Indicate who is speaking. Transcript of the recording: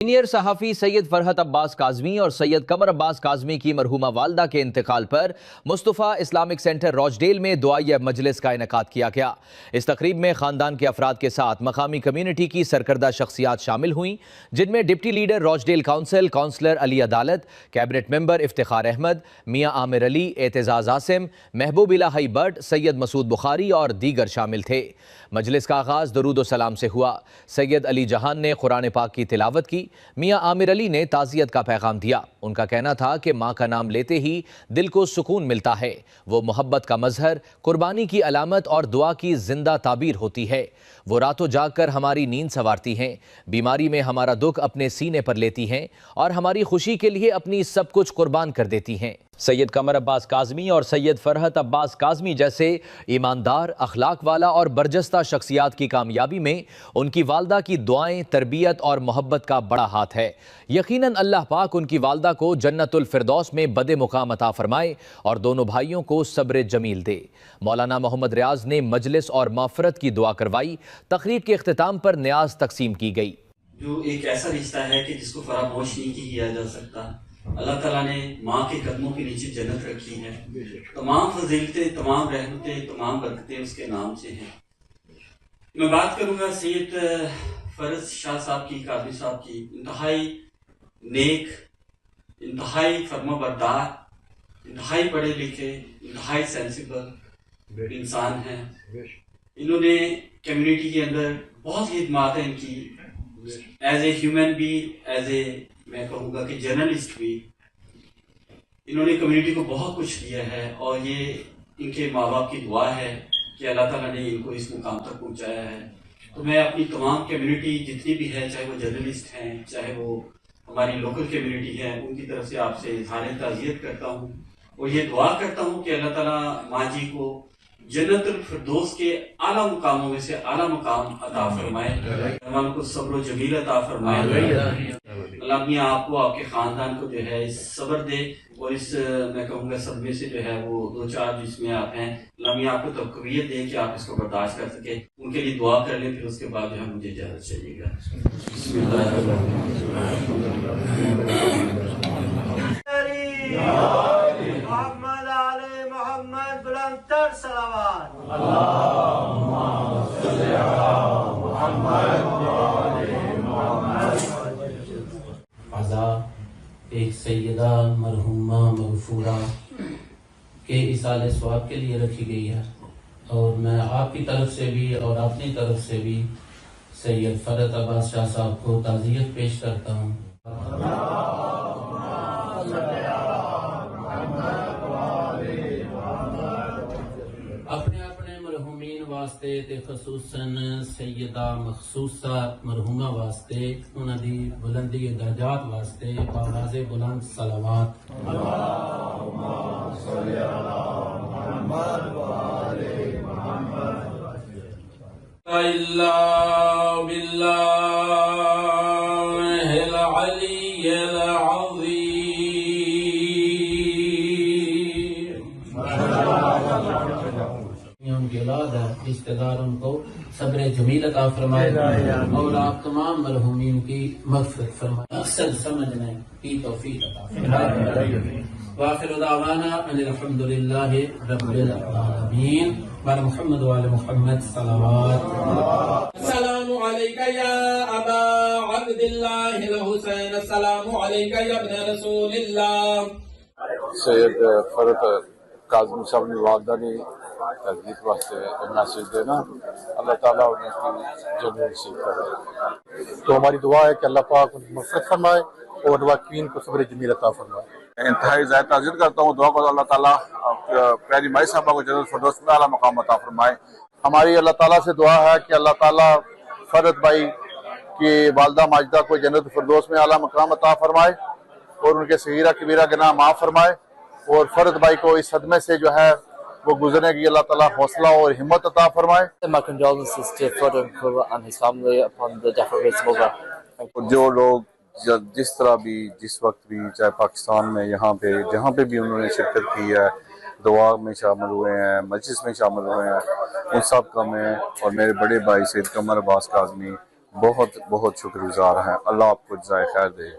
Speaker 1: Senior सहाफ़ी सैयद फरहत अब्बास काज़मी और सैयद कमर अब्बास काज़मी की मरहूमा वालदा के इंतकाल पर मुस्तफ़ा इस्लामिक सेंटर रॉचडेल में दुआई मजलिस का इनेकाद किया गया। इस तकरीब में ख़ानदान के अफराद के साथ मकामी कम्यूनिटी की सरकर्दा शख्सियात शामिल हुईं, जिनमें deputy leader Rochdale council councillor Ali Adalat, cabinet member Iftikhar Ahmad, मियाँ आमिर अली, एतजाज़ आसिम, महबूब इलाही भट्ट, सैयद मसूद बुखारी और दीगर शामिल थे। मजलिस का आगाज़ दरूद व सलाम से हुआ। सैयद अली जहान ने कुरान पाक की तिलावत की। मियाँ आमिर अली ने ताज़ियत का पैगाम दिया। उनका कहना था कि माँ का नाम लेते ही दिल को सुकून मिलता है। वो मोहब्बत का मजहर, कुर्बानी की अलामत और दुआ की जिंदा ताबीर होती है। वो रातों जाग कर हमारी नींद संवारती हैं, बीमारी में हमारा दुख अपने सीने पर लेती हैं और हमारी खुशी के लिए अपनी सब कुछ कुर्बान कर देती हैं। सैयद कमर अब्बास काज़मी और सैयद फरहत अब्बास काज़मी जैसे ईमानदार, अखलाक वाला और बरजस्ता शख्सियात की कामयाबी में उनकी वालदा की दुआएं, तरबियत और मोहब्बत का बड़ा हाथ है। यकीनन अल्लाह पाक उनकी वालदा को जन्नतुल फिरदौस में बदे मुकाम अता फरमाए और दोनों भाइयों को सब्र जमील दे। मौलाना मोहम्मद रियाज ने मजलिस और माफ़रत की दुआ करवाई। तकरीब के इख्तिताम पर न्याज तकसीम की गई।
Speaker 2: जो एक ऐसा रिश्ता है कि जिसको फरामोश नहीं किया जा सकता। अल्लाह ताला ने माँ के कदमों के नीचे जन्नत रखी है। तमाम फजीलतें, तमाम रहमतें, तमाम बरकतें उसके नाम से हैं। मैं बात करूँगा सैयद फरज शाह साहब की, काज़मी साहब की। इंतहाई नेक, इंतहाई फर्माबरदार, इंतहाई पढ़े लिखे, इंतहाई सेंसिबल इंसान हैं। इन्होंने कम्युनिटी के अंदर बहुत खिदमात हैं इनकी, एज ए ह्यूमन भी, एज ए मैं कहूँगा कि जर्नलिस्ट भी। इन्होंने कम्युनिटी को बहुत कुछ दिया है और ये इनके माँ बाप की दुआ है कि अल्लाह ताला ने इनको इस मुकाम तक पहुँचाया है। तो मैं अपनी तमाम कम्युनिटी जितनी भी है, चाहे वो जर्नलिस्ट हैं, चाहे वो हमारी लोकल कम्युनिटी है, उनकी तरफ से आपसे इज़हार ताज़ियत करता हूँ और ये दुआ करता हूँ कि अल्लाह ताला माँ जी को जन्नतुल फिरदौस के आला मुकामों में से आला मुकाम अता फरमाए, मेहमानों को सब्र जमील अता फरमाए। अल्लाह मियां आपको, आपके खानदान को जो है इस सब्र दे और इस मैं कहूँगा सदमे से जो है वो दो चार जिसमें आप हैं, अल्लाह मियां आपको तक़वियत दे कि आप इसको बर्दाश्त कर सके। उनके लिए दुआ कर लें, फिर उसके बाद जो है मुझे इजाज़त चाहिएगा।
Speaker 3: एक सैयदा मरहुमा मगफूरा के इसाले स्वाब के लिए रखी गई है और मैं आपकी तरफ से भी और अपनी तरफ से भी सैयद फरहत अब्बास शाह साहब को ताज़ियत पेश करता हूँ। अपने अपने मरहुमीन वास्ते ते खसूसन सैयदा मखसूसा मरहुमा वास्ते उन्हां दी बुलंदी दर्जात वास्ते बावाज़े बुलंद सलावत। अल्लाहुम्मा सल्ली अला मुहम्मद व आले मुहम्मद। इल्ला बिल्लाहिल अलिय्यिल अज़ीम। उनकी औलाद है, रिश्तेदार, उनको सब्र जमील अता फरमाए और आप तमाम मरहूमीन की मग़फ़िरत फरमाए। अक्सर समझने की तौफीक अता फरमाए। वाखिर दावाना अनिल हम्दुलिल्लाहि रब्बिल आलमीन। बार मुहम्मद व आले मुहम्मद सल्लल्लाहु। अस्सलामु अलैका या अबा अब्दिल्लाहिल हुसैन, अस्सलामु अलैका या इब्न रसूलिल्लाह।
Speaker 4: सैयद फरहत काज़मी साहब ने वालदा ने तजदीद वास्ते मैसेज देना, अल्लाह ताला उन्हें जरूर नसीब करे। तो हमारी दुआ है कि अल्लाह पाक उनकी मग़फ़िरत फरमाए और वाक़ईन को सब्र जमील अता फरमाए।
Speaker 5: इंतहाई ज़्यादा ताज़ियत करता हूँ, दुआ को अल्लाह ताला प्यारी माई साहबा को जन्नत फिरदौस में आला मकाम अता फरमाए। हमारी अल्लाह ताला से दुआ है कि अल्लाह ताला फरहत भाई की वालदा माजिदा को जन्नत फिरदौस में आला मकाम अता फरमाए और उनके सगीरा कबीरा गुनाह माफ़ फरमाए और फरहत भाई को इस सदमे से जो है वो गुजरने की अल्लाह ताला हौसला और हिम्मत अता फरमाए।
Speaker 6: My condolences to Frederick and his family upon the death of his mother.
Speaker 5: जो लोग जिस तरह भी, जिस वक्त भी, चाहे पाकिस्तान में यहाँ पे जहाँ पे भी उन्होंने शिरकत की है, दुआ में शामिल हुए हैं, मजलिस में शामिल हुए हैं, उन सब का मैं और मेरे बड़े भाई सैयद कमर अब्बास काज़मी بہت بہت شکر گزار ہیں. اللہ آپ کو جزائے خیر دے.